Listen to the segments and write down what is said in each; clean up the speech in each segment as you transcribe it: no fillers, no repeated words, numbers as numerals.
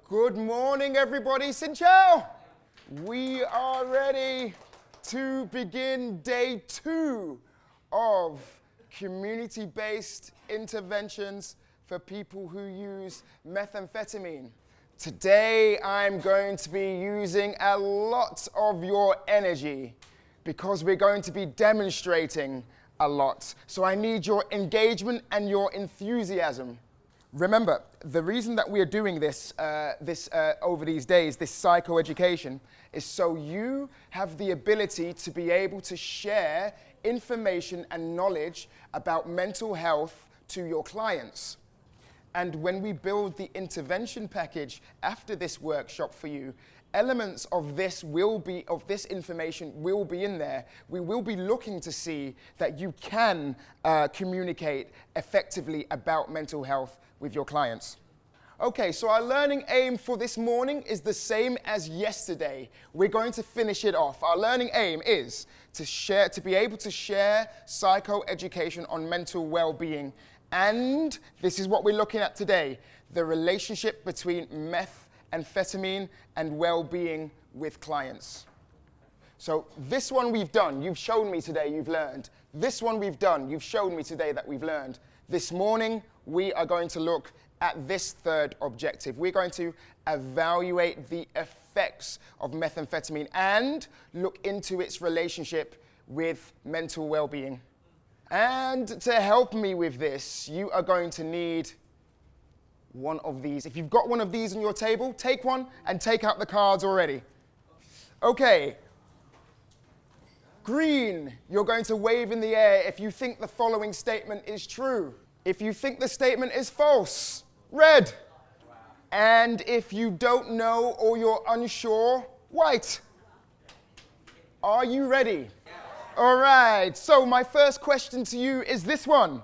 Good morning, everybody. Xin chào. We are ready to begin day 2 of community-based interventions for people who use methamphetamine. Today, I'm going to be using a lot of your energy because we're going to be demonstrating a lot. So I need your engagement and your enthusiasm. Remember, the reason that we are doing this, over these days, this psychoeducation, is so you have the ability to be able to share information and knowledge about mental health to your clients. And when we build the intervention package after this workshop for you, elements of this information will be in there. We will be looking to see that you can communicate effectively about mental health with your clients. Okay, so our learning aim for this morning is the same as yesterday. We're going to finish it off. Our learning aim is to be able to share psychoeducation on mental well-being. And this is what we're looking at today, the relationship between methamphetamine and well-being with clients. So this one we've done, you've shown me today you've learned. This one we've done, you've shown me today that we've learned. This morning, we are going to look at this third objective. We're going to evaluate the effects of methamphetamine and look into its relationship with mental well-being. And to help me with this, you are going to need one of these. If you've got one of these on your table, take one and take out the cards already. Okay. Green, you're going to wave in the air if you think the following statement is true. If you think the statement is false, red. And if you don't know or you're unsure, white. Are you ready? All right, so my first question to you is this one.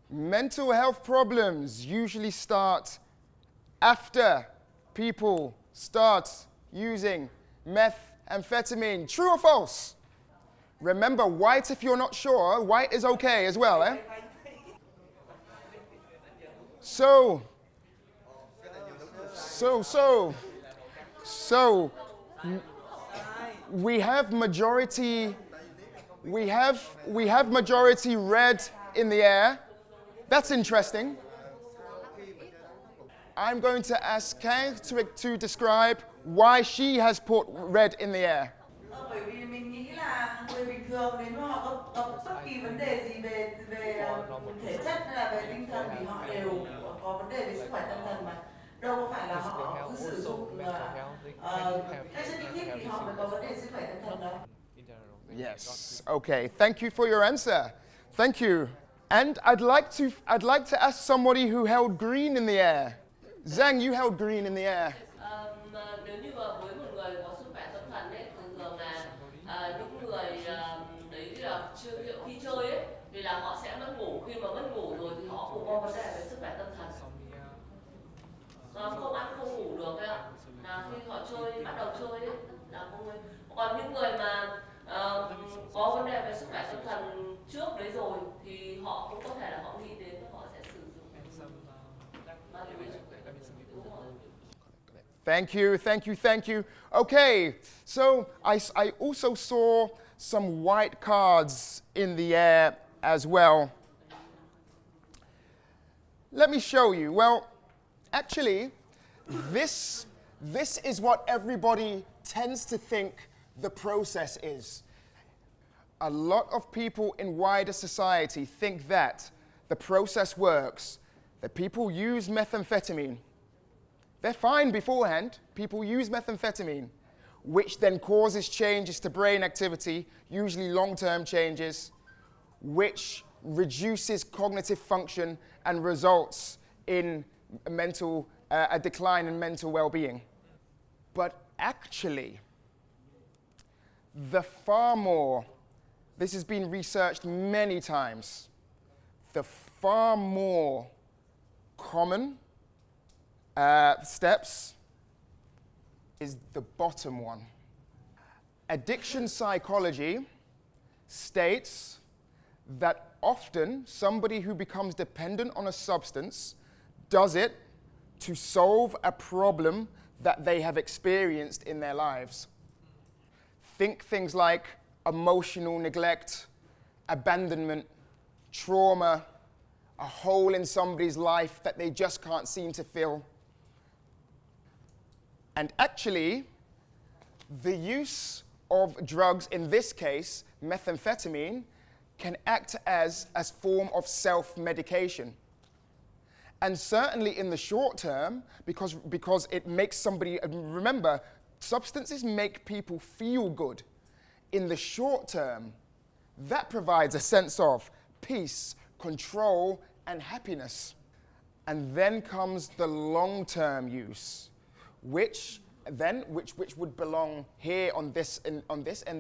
Mental health problems usually start after people start using methamphetamine. True or false? Remember, white if you're not sure. White is okay as well, eh? So, we have majority red in the air. That's interesting. I'm going to ask Kay to describe why she has put red in the air. Bởi vì mình nghĩ là người bình thường nếu mà họ có bất kỳ vấn đề gì về thể chất hay là về tinh thần thì họ đều có vấn đề về sức khỏe tâm thần mà đâu có phải là họ cứ sử dụng các chất kích thích thì họ mới có vấn đề sức khỏe tâm thần đâu. Yes. Okay. Thank you for your answer. Thank you. And I'd like to ask somebody who held green in the air. Zhang, you held green in the air. Nếu như mà với một người có sức khỏe tâm thần ấy, thường là những người đấy là khi chơi ấy, thì là họ sẽ mất ngủ. Khi mà mất ngủ rồi thì họ cũng có vấn đề về sức khỏe tâm thần. Không ăn không ngủ được ấy ạ. Là khi họ chơi bắt đầu chơi ấy, là không ấy. Còn những người mà có vấn đề về sức khỏe tâm thần trước đấy rồi thì họ cũng có thể là họ nghĩ đến và họ sẽ sử dụng ma túy. Thank you, thank you, thank you. Okay, so I also saw some white cards in the air as well. Let me show you. Well, actually, this is what everybody tends to think the process is. A lot of people in wider society think that the process works, that people use methamphetamine. They're fine beforehand. People use methamphetamine, which then causes changes to brain activity, usually long-term changes, which reduces cognitive function and results in a decline in mental well-being. But actually, this has been researched many times, the far more common steps is the bottom one. Addiction psychology states that often somebody who becomes dependent on a substance does it to solve a problem that they have experienced in their lives. Think things like emotional neglect, abandonment, trauma, a hole in somebody's life that they just can't seem to fill. And actually, the use of drugs, in this case, methamphetamine, can act as a form of self-medication. And certainly in the short term, because it makes somebody, remember, substances make people feel good. In the short term, that provides a sense of peace, control, and happiness. And then comes the long-term use, which would belong here on this end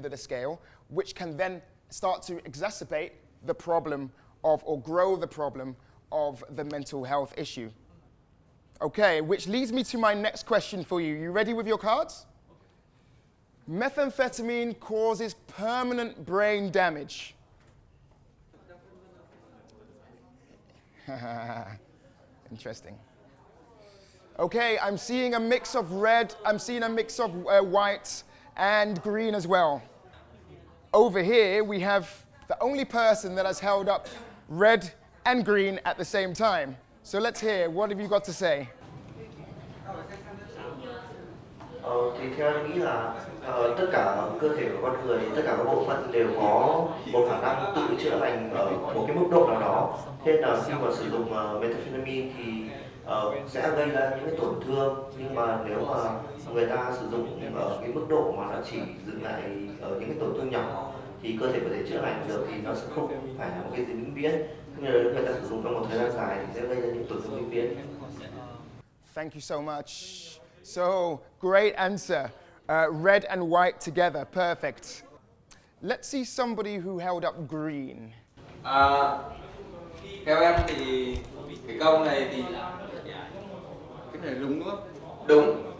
of the scale, which can then start to exacerbate the problem of, or grow the problem of the mental health issue. Okay, which leads me to my next question for you. You ready with your cards? Methamphetamine causes permanent brain damage. Interesting. Okay, I'm seeing a mix of red, I'm seeing a mix of white and green as well. Over here, we have the only person that has held up red and green at the same time. So let's hear, what have you got to say? Thì theo anh nghĩ là tất cả cơ thể của con người, tất cả các bộ phận đều có một khả năng tự chữa lành ở một cái mức độ nào đó. Thế nên là khi mà sử dụng methamphetamine thì sẽ gây ra những cái tổn thương, nhưng mà nếu mà người ta sử dụng ở cái mức độ mà nó chỉ dừng lại ở những cái tổn thương nhỏ thì cơ thể có thể chữa lành được, thì nó sẽ không phải là một cái gì vĩnh viễn. Nhưng nếu người ta sử dụng trong một thời gian dài thì sẽ gây ra những tổn thương vĩnh viễn. Thank you so much. So, great answer. Red and white together, perfect. Let's see somebody who held up green. Theo em thì cái câu này thì cái này đúng đúng không? Đúng.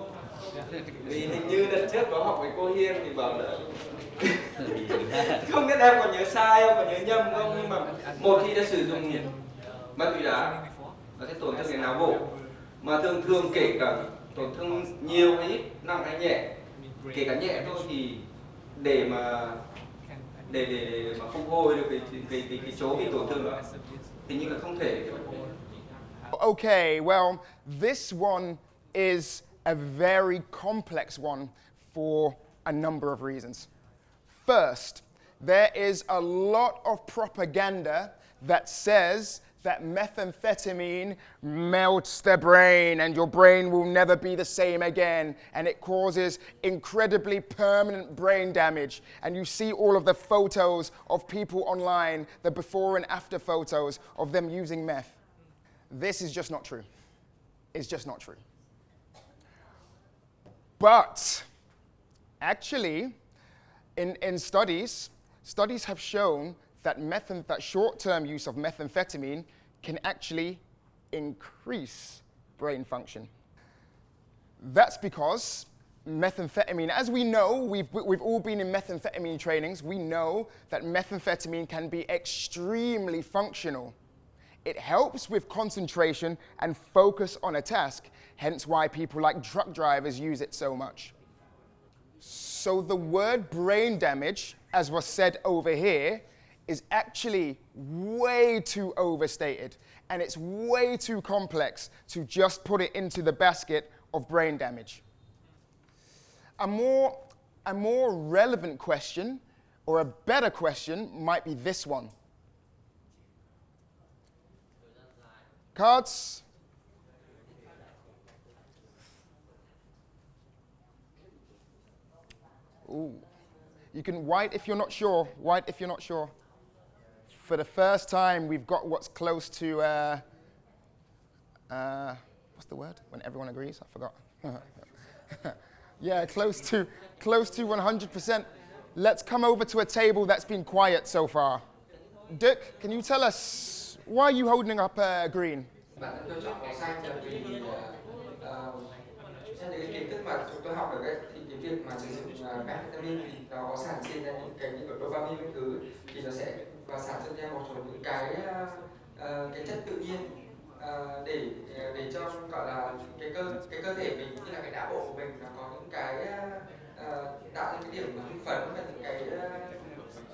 Vì hình như lần trước có học với cô Hiên thì bảo là không biết em có nhớ sai không, có nhớ nhầm không, nhưng mà một khi đã sử dụng ma túy đá nó sẽ tổn thương đến não bộ, mà thường thường kể cả tổn thương nhiều hay ít, nặng hay nhẹ, kể cả nhẹ thôi thì để mà phục hồi được cái chỗ bị tổn thương đó thì như là không thể. Okay, well, this one is a very complex one for a number of reasons. First, there is a lot of propaganda that says that methamphetamine melts the brain and your brain will never be the same again, and it causes incredibly permanent brain damage. And you see all of the photos of people online, the before and after photos of them using meth. This is just not true. It's just not true. But actually, in studies have shown that short-term use of methamphetamine can actually increase brain function. That's because methamphetamine, as we know, we've all been in methamphetamine trainings, we know that methamphetamine can be extremely functional. It helps with concentration and focus on a task, hence why people like truck drivers use it so much. So the word brain damage, as was said over here, is actually way too overstated, and it's way too complex to just put it into the basket of brain damage. A more relevant question, or a better question, might be this one. Cards? Ooh. You can white if you're not sure. White if you're not sure. For the first time, we've got what's close to, what's the word? When everyone agrees? I forgot. Yeah, close to 100%. Let's come over to a table that's been quiet so far. Dick, can you tell us, why are you holding up green? Bản thân tôi chọn màu xanh là vì theo những cái kiến thức mà chúng tôi học được ấy, thì cái việc mà sử dụng methamphetamine thì nó có sản sinh ra những cái như kiểu dopamine thứ, thì nó sẽ và sản sinh ra một số những cái chất tự nhiên để cho gọi là cái cơ thể mình như là cái não bộ của mình nó có những cái tạo ra cái điểm hưng phấn và những cái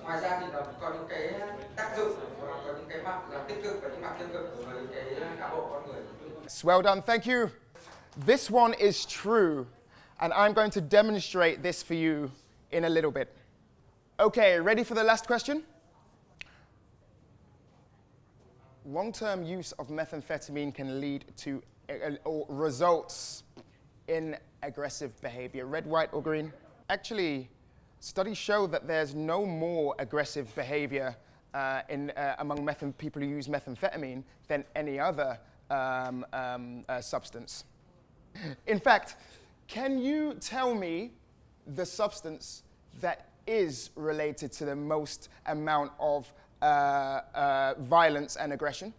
ngoài ra thì nó có những cái tác dụng và có những cái mặt là tích cực và những mặt tiêu cực với cái não bộ con người. Well done, thank you. This one is true, and I'm going to demonstrate this for you in a little bit. Okay, ready for the last question? Long-term use of methamphetamine can lead to or results in aggressive behavior. Red, white, or green? Actually, studies show that there's no more aggressive behavior among people who use methamphetamine than any other substance. In fact, can you tell me the substance that is related to the most amount of violence and aggression?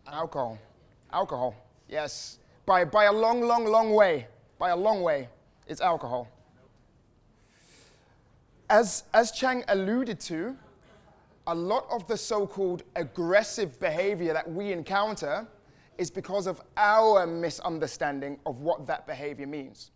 Alcohol. Alcohol, yes. By a long way. By a long way, it's alcohol. As Chang alluded to, a lot of the so-called aggressive behavior that we encounter is because of our misunderstanding of what that behavior means.